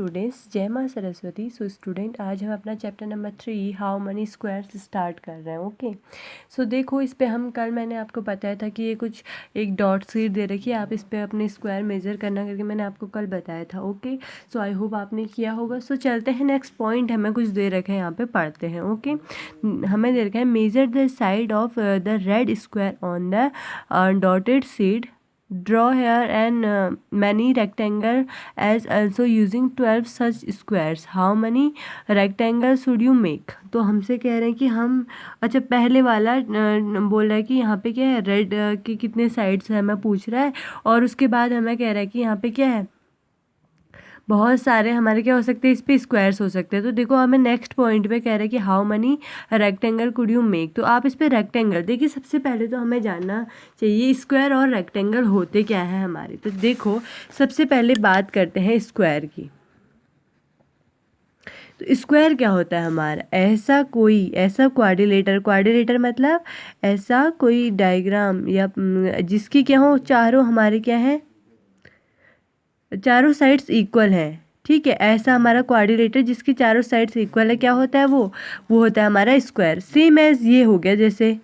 Students, जय माँ Saraswati. So student, आज हम अपना chapter number 3 how many squares start कर रहे हैं। ओके, सो देखो, इस पे हम कल मैंने आपको बताया था कि ये कुछ एक डॉट शीट दे रखी है, आप इस पे अपने स्क्वायर मेजर करना करके मैंने आपको कल बताया था। ओके, सो आई होप आपने किया होगा। सो चलते हैं, नेक्स्ट पॉइंट हमें कुछ दे रखे हैं, यहाँ पे पढ़ते हैं। ओके, हमें दे रखा है measure the side of the red square on the dotted sheet, draw here and many rectangle as also using 12 such squares, how many rectangles should you make। तो हमसे कह रहे हैं कि हम, अच्छा पहले वाला बोल रहा है कि यहाँ पे क्या है, रेड के कितने साइड्स है हमें पूछ रहा है, और उसके बाद हमें कह रहा है कि यहाँ पे क्या है, बहुत सारे हमारे क्या हो सकते हैं, इस पे स्क्वायर्स हो सकते हैं। तो देखो, हमें नेक्स्ट पॉइंट पे कह रहा है कि how many rectangle could you make. तो आप इस पे रेक्टेंगल देखिए, सबसे पहले तो हमें जानना चाहिए स्क्वायर और रेक्टेंगल होते क्या है हमारे। तो देखो, सबसे पहले बात करते हैं स्क्वायर की। तो स्क्वायर क्या होता है हमारा, ऐसा क्वाड्रिलेटर मतलब ऐसा कोई डायग्राम या जिसकी क्या हो, चारों हमारे क्या है, चारों साइड्स इक्वल है। ठीक है, ऐसा हमारा क्वाड्रिलेटर जिसकी चारों साइड्स इक्वल है, क्या होता है वो होता है हमारा स्क्वायर। सेम एज ये हो गया जैसे,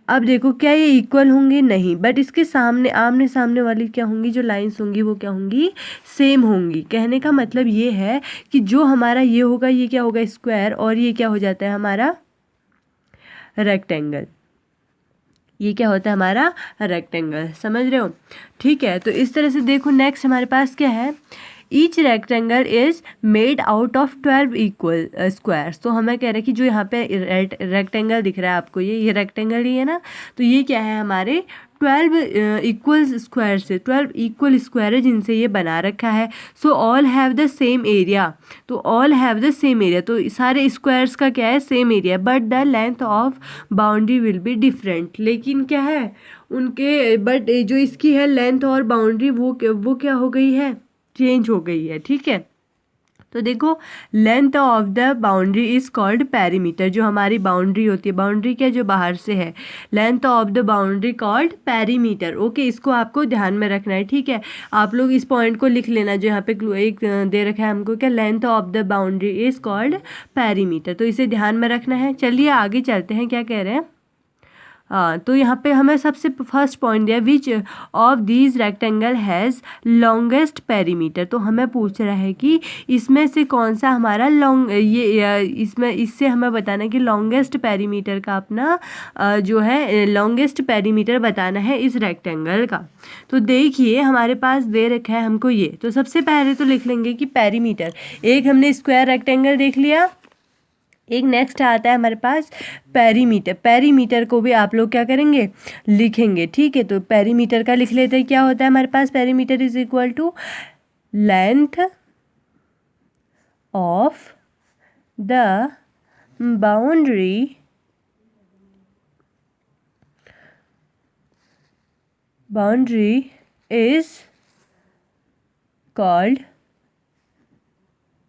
अब देखो क्या ये इक्वल होंगे, नहीं, बट इसके सामने आमने सामने वाली क्या होंगी, जो लाइंस होंगी वो क्या होंगी, सेम होंगी। कहने का मतलब ये है कि जो हमारा ये होगा, ये क्या होगा स्क्वायर, और ये क्या हो जाता है हमारा रेक्टेंगल। ये क्या होता है हमारा रेक्टेंगल, समझ रहे हो। ठीक है, तो इस तरह से देखो, नेक्स्ट हमारे पास क्या है, each rectangle is made out of 12 equal squares. तो हमें कह रहे हैं कि जो यहाँ पे रेक्टेंगल दिख रहा है आपको, ये रेक्टेंगल ही है ना, तो ये क्या है हमारे 12 इक्वल स्क्वायर से, 12 इक्वल स्क्वायर है जिनसे ये बना रखा है। So all have the same area, तो all have the same area, तो सारे स्क्वायर्स का क्या है, same area, but the length of boundary will be different. लेकिन क्या है उनके, बट जो इसकी है लेंथ और बाउंड्री वो क्या हो गई है, चेंज हो गई है। ठीक है, तो देखो, length of the boundary is called perimeter. जो हमारी बाउंड्री होती है, बाउंड्री क्या जो बाहर से है, length of the boundary called perimeter. Okay, इसको आपको ध्यान में रखना है। ठीक है, आप लोग इस पॉइंट को लिख लेना, जो यहाँ पे एक दे रखा है हमको, क्या, length of the boundary is called perimeter. तो इसे ध्यान में रखना है। चलिए आगे चलते हैं, क्या कह रहे हैं। तो यहाँ पे हमें सबसे फर्स्ट पॉइंट दिया, which of these rectangle has longest perimeter. तो हमें पूछ रहा है कि इसमें से कौन सा हमारा लॉन्ग, इसमें इससे हमें बताना है कि लॉन्गेस्ट पेरीमीटर का अपना जो है लॉन्गेस्ट पेरीमीटर बताना है इस रेक्टेंगल का। तो देखिए, हमारे पास दे रखा है हमको ये, तो सबसे पहले तो लिख लेंगे कि पेरीमीटर, एक हमने स्क्वायर रेक्टेंगल देख लिया, एक नेक्स्ट आता है हमारे पास पेरीमीटर। पेरीमीटर को भी आप लोग क्या करेंगे, लिखेंगे। ठीक है, तो पेरीमीटर का लिख लेते हैं, क्या होता है हमारे पास, perimeter is equal to length of the boundary is called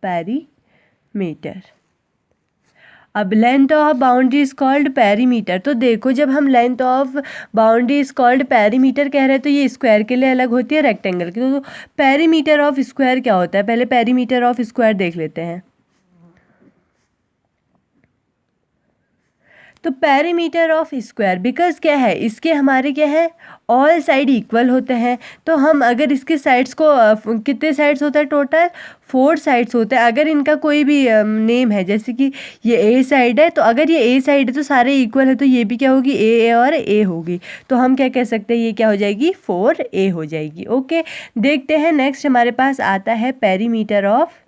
perimeter. अब length of boundary is called perimeter. तो देखो, जब हम length of boundary is called perimeter कह रहे हैं, तो ये स्क्वायर के लिए अलग होती है, रेक्टेंगल की। तो पेरीमीटर ऑफ स्क्वायर क्या होता है, पहले पेरीमीटर ऑफ स्क्वायर देख लेते हैं। तो पेरीमीटर ऑफ स्क्वायर, बिकॉज क्या है, इसके हमारे क्या है, ऑल साइड इक्वल होते हैं। तो हम अगर इसके साइड्स को, कितने साइड्स होता है टोटल, 4 साइड्स होते हैं। अगर इनका कोई भी नेम है, जैसे कि ये ए साइड है, तो अगर ये ए साइड है तो सारे इक्वल है, तो ये भी क्या होगी, ए और ए होगी। तो हम क्या कह सकते हैं, ये क्या हो जाएगी, 4A हो जाएगी। ओके, देखते हैं नेक्स्ट हमारे पास आता है पेरीमीटर ऑफ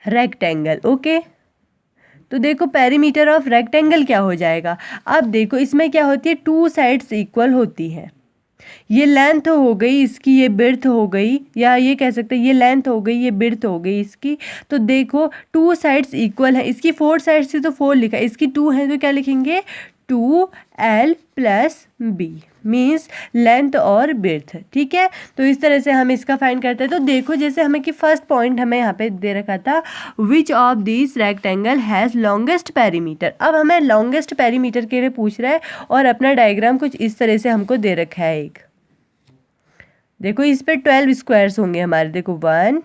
रेक्टेंगल। ओके, तो देखो, पेरीमीटर ऑफ रेक्टेंगल क्या हो जाएगा। अब देखो, इसमें क्या होती है, 2 साइड्स इक्वल होती है। ये लेंथ हो गई इसकी, ये बिर्थ हो गई, या ये कह सकते हैं ये लेंथ हो गई, ये बिर्थ हो गई इसकी। तो देखो, 2 साइड्स इक्वल है, इसकी 4 साइड्स से तो 4 लिखा है, इसकी 2 है तो क्या लिखेंगे, 2L + B मीन्स लेंथ और बिर्थ। ठीक है, तो इस तरह से हम इसका फाइंड करते हैं। तो देखो, जैसे हमें कि फर्स्ट पॉइंट हमें यहाँ पे दे रखा था, which of this rectangle has longest perimeter. अब हमें लॉन्गेस्ट पेरीमीटर के लिए पूछ रहा है, और अपना डायग्राम कुछ इस तरह से हमको दे रखा है एक। देखो इस पे 12 स्क्वायर्स होंगे हमारे, देखो 1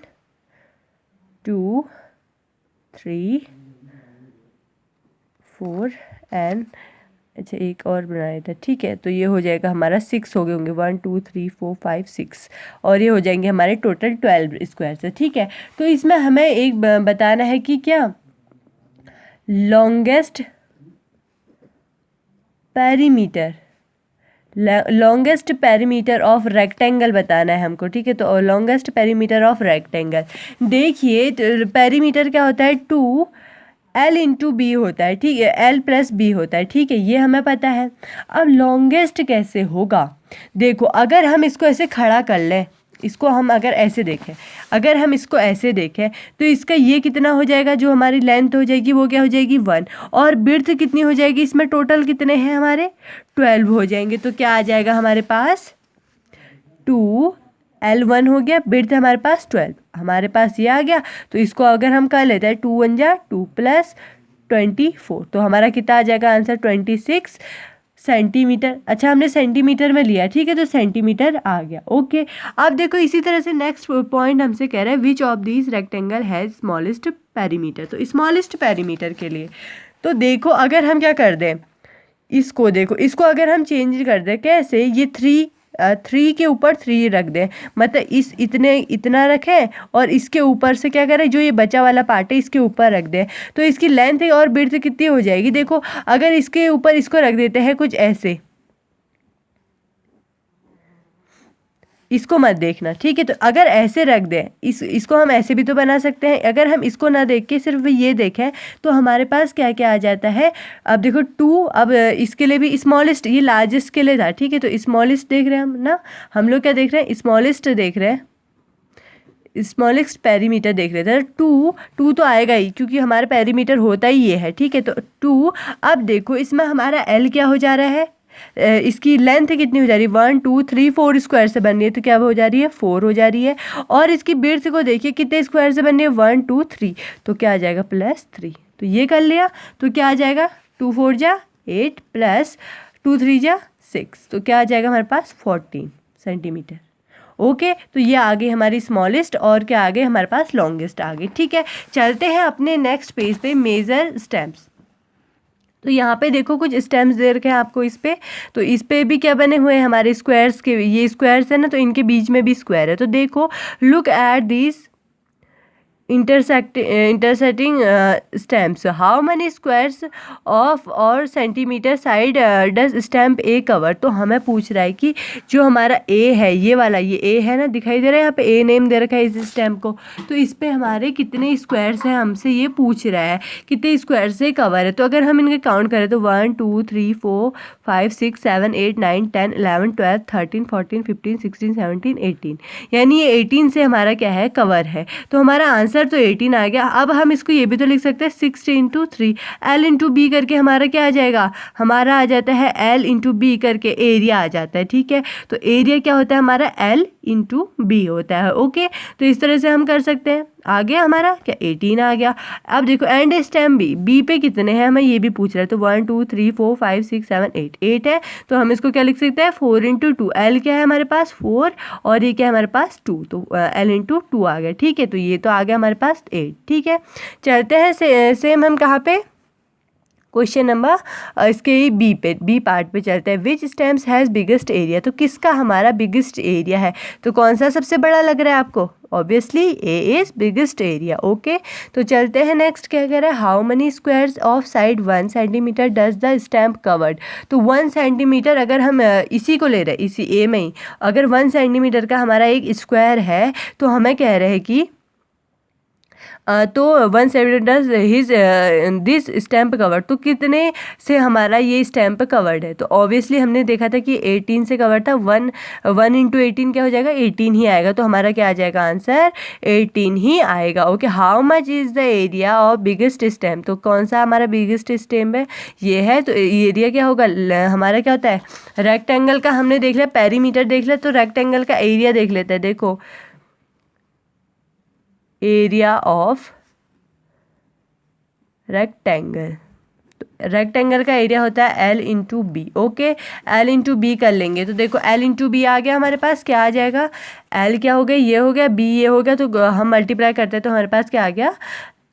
2 3 4 एंड अच्छा एक और बनाया था, ठीक है। तो ये हो जाएगा हमारा 6 हो गए होंगे, 1 2 3 4 5 6, और ये हो जाएंगे हमारे टोटल 12 स्क्वायर से, ठीक है। तो इसमें हमें एक बताना है कि क्या longest perimeter, longest perimeter of rectangle बताना है हमको, ठीक है। तो लॉन्गेस्ट पेरीमीटर ऑफ रेक्टेंगल, देखिए पेरीमीटर क्या होता है, 2L/B होता है, ठीक है, L+B होता है, ठीक है, ये हमें पता है। अब लॉन्गेस्ट कैसे होगा, देखो अगर हम इसको ऐसे खड़ा कर लें, इसको हम अगर ऐसे देखें, अगर हम इसको ऐसे देखें तो इसका ये कितना हो जाएगा, जो हमारी लेंथ हो जाएगी वो क्या हो जाएगी 1, और बिर्थ कितनी हो जाएगी, इसमें टोटल कितने हैं हमारे 12 हो जाएंगे। तो क्या आ जाएगा हमारे पास 2L1 हो गया, बिर्थ हमारे पास 12, हमारे पास ये आ गया। तो इसको अगर हम कर लेते हैं 2 1 जा 2 + 24, तो हमारा कितना आ जाएगा आंसर 26 सेंटीमीटर। अच्छा हमने सेंटीमीटर में लिया, ठीक है, तो सेंटीमीटर आ गया, ओके। अब देखो इसी तरह से नेक्स्ट पॉइंट हमसे कह रहा है which of these rectangle has smallest perimeter. तो स्मॉलेस्ट पेरीमीटर के लिए तो देखो अगर हम क्या कर दें, इसको देखो, इसको अगर हम चेंज कर दें कैसे, ये 3 के ऊपर 3 रख दें, मतलब इस इतना रखें और इसके ऊपर से क्या करें, जो ये बचा वाला पार्ट है इसके ऊपर रख दें, तो इसकी लेंथ और विड्थ कितनी हो जाएगी। देखो अगर इसके ऊपर इसको रख देते हैं कुछ ऐसे, इसको मत देखना, ठीक है। तो अगर ऐसे रख दें, इसको हम ऐसे भी तो बना सकते हैं, अगर हम इसको ना देख के सिर्फ ये देखें तो हमारे पास क्या क्या आ जाता है। अब देखो 2, अब इसके लिए भी स्मॉलेस्ट, ये लार्जेस्ट के लिए था, ठीक है, तो स्मॉलेस्ट देख रहे हैं हम ना, हम लोग क्या देख रहे हैं, स्मॉलेस्ट देख रहे हैं, स्मॉलेस्ट पेरीमीटर देख रहे थे। 2 तो आएगा ही क्योंकि हमारा पेरीमीटर होता ही ये है, ठीक है, तो 2। अब देखो इसमें हमारा L क्या हो जा रहा है, इसकी लेंथ कितनी हो जा रही है, 1 2 3 4 स्क्वायर से बन रही है, तो क्या हो जा रही है 4 हो जा रही है। और इसकी बिर्थ को देखिए कितने स्क्वायर से बन रही है, 1 2 3, तो क्या आ जाएगा +3, तो ये कर लिया। तो क्या आ जाएगा 2 4 जा 8 + 2 3 जा 6, तो क्या आ जाएगा हमारे पास 14 सेंटीमीटर, ओके। तो ये आ गई हमारी स्मॉलेस्ट, और क्या आ गए हमारे पास लॉन्गेस्ट आ गई, ठीक है। चलते हैं अपने नेक्स्ट पेज पे, मेजर स्टेम्स। तो यहाँ पे देखो कुछ स्टेम्स दे रखे हैं आपको इस पे, तो इस पे भी क्या बने हुए हैं हमारे स्क्वायर्स के, ये स्क्वायर्स है ना, तो इनके बीच में भी स्क्वायर है। तो देखो look at this intersecting stamps, how many squares of or centimeter side does stamp A cover। तो हमें पूछ रहा है कि जो हमारा A है, ये वाला, ये A है ना, दिखाई दे रहा है यहाँ पे A नेम दे रखा है इस स्टैम्प को, तो इस पे हमारे कितने स्क्वायर्स हैं हमसे ये पूछ रहा है, कितने स्क्वायर से कवर है। तो अगर हम इनके काउंट करें तो 1 2 3 4 5 6 7 8 9 10 11 12 13 14 15 16 17 18, यानी ये 18 से हमारा क्या है कवर है। तो हमारा आंसर तो 18 आ गया। अब हम इसको ये भी तो लिख सकते हैं 6 × 3 L/B करके हमारा क्या आ जाएगा, हमारा आ जाता है L/B करके एरिया आ जाता है, ठीक है। तो एरिया क्या होता है हमारा L/B होता है, ओके। तो इस तरह से हम कर सकते हैं। आ गया हमारा क्या 18 आ गया। अब देखो एंड स्टेम बी पे कितने हैं हमें ये भी पूछ रहा है, तो 1 2 3 4 5 6 7 8 है, तो हम इसको क्या लिख सकते हैं 4 × 2, L क्या है हमारे पास 4 और ये क्या है हमारे पास 2, तो L/2 आ गया, ठीक है। तो ये तो आ गया हमारे पास 8, ठीक है। चलते हैं सेम हम कहाँ पे, क्वेश्चन नंबर इसके बी पार्ट पे चलते हैं। विच स्टेम्स हैज़ बिगेस्ट एरिया, तो किसका हमारा बिगेस्ट एरिया है, तो कौन सा सबसे बड़ा लग रहा है आपको, obviously A is biggest area, okay. तो चलते हैं नेक्स्ट क्या कह रहा है, how many squares of side 1 centimetre does the stamp covered. तो 1 सेंटीमीटर अगर हम इसी को ले रहे हैं, इसी ए में ही अगर 1 सेंटीमीटर का हमारा एक स्क्वायर है, तो हमें कह रहे हैं कि तो 1 centimetre his this stamp covered, तो कितने से हमारा ये स्टैम्प कवर्ड है। तो ऑब्वियसली हमने देखा था कि 18 से कवर्ड था, 1 × 18 क्या हो जाएगा 18 ही आएगा, तो हमारा क्या आ जाएगा आंसर 18 ही आएगा, okay. How much is the area of biggest stamp, तो कौन सा हमारा बिगेस्ट स्टैम्प है ये है, तो एरिया क्या होगा हमारा क्या होता है रेक्टेंगल का, हमने देख लिया पेरीमीटर देख लिया, तो रेक्टेंगल का एरिया देख लेते हैं। देखो एरिया ऑफ रेक्टेंगल, तो रेक्टेंगल का एरिया होता है L into B. Okay, L into B कर लेंगे तो देखो L इंटू बी आ गया हमारे पास, क्या आ जाएगा, L क्या हो गया, ये हो गया, B ये हो गया, तो हम मल्टीप्लाई करते हैं तो हमारे पास क्या आ गया,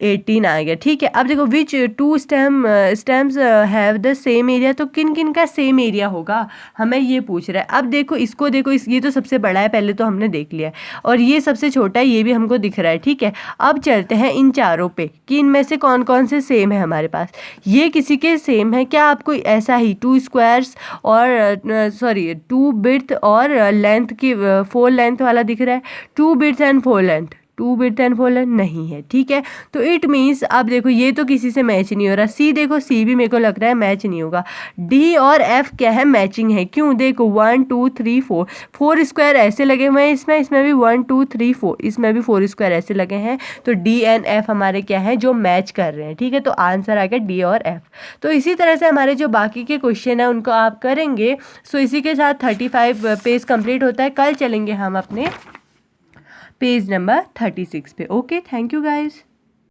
18 आ गया। ठीक है, अब देखो which two stems have the same area, तो किन किन का सेम एरिया होगा हमें ये पूछ रहा है। अब देखो इसको देखो, ये तो सबसे बड़ा है, पहले तो हमने देख लिया है, और ये सबसे छोटा है, ये भी हमको दिख रहा है। ठीक है, अब चलते हैं इन चारों पे कि इनमें से कौन कौन से सेम है हमारे पास। ये किसी के सेम है क्या, आपको ऐसा ही 2 स्क्वायर्स और सॉरी 2 बिड्थ और लेंथ की 4 लेंथ वाला दिख रहा है, 2 width and 4 length, 2 width and 4 length नहीं है। ठीक है, तो इट मीन्स अब देखो ये तो किसी से मैच नहीं हो रहा, सी देखो, सी भी मेरे को लग रहा है मैच नहीं होगा, डी और एफ क्या है, मैचिंग है। क्यों, देखो 1 2 3 4, 4 स्क्वायर ऐसे लगे हुए हैं इसमें, इसमें भी 1 2 3 4, इसमें भी 4 स्क्वायर ऐसे लगे हैं, तो डी एंड एफ हमारे क्या है, जो मैच कर रहे हैं। ठीक है, तो आंसर आ गया डी और एफ। तो इसी तरह से हमारे जो बाकी के क्वेश्चन है उनको आप करेंगे। सो इसी के साथ 35 पेज कंप्लीट होता है। कल चलेंगे हम अपने पेज नंबर 36 पे। Okay, thank you guys.